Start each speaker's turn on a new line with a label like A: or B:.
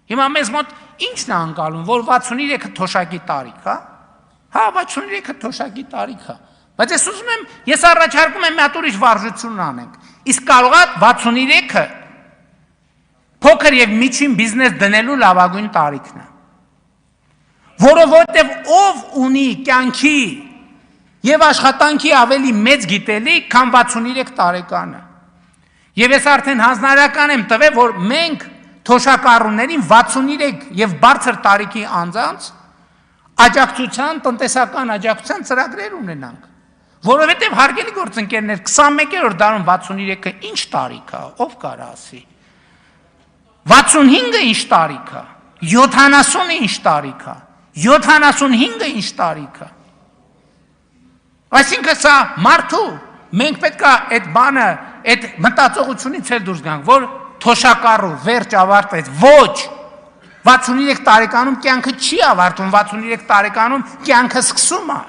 A: Հիմա մեզ մոտ ինչն է անկալում, որ 63-ը թոշակի տարիք, հա? Հա, 63-ը թոշակի տարիք, հա։ Բայց ես ուզում եմ, ես առաջարկում եմ մի հատ ուրիշ վարժություն անենք։ Իսկ կարող է 63-ը փոքր եւ միջին բիզնես դնելու լավագույն տարիքն է։ Որովհետեւ ով ունի կյանքի եւ աշխատանքի ավելի մեծ գիտելիք, քան 63 տարեկանը։ Եվ ես արդեն հանձնարարական եմ տվել, որ մենք թոշակառուներին 63 եւ բարձր տարիքի անձանց աջակցության, տնտեսական աջակցության ծրագրեր ունենանք։ Որովհետեւ հարգելի գործընկերներ, 21-րդ դարում 63-ը ինչ տարիք է, ով կարա ասի։ 65-ը ինչ տարիք է, 70-ը ինչ տարիք է, 75-ը ինչ տարիք է։ Այսինքն սա մարդու, մենք պետք է այդ բանը, այդ մտածողությունից էլ դուրս գանք, որ թոշակառու վերջ ավարտեց, ոչ, 63 տարեկանում կյանքը չի ավարտում, 63 տարեկանում կյանքը սկսում է։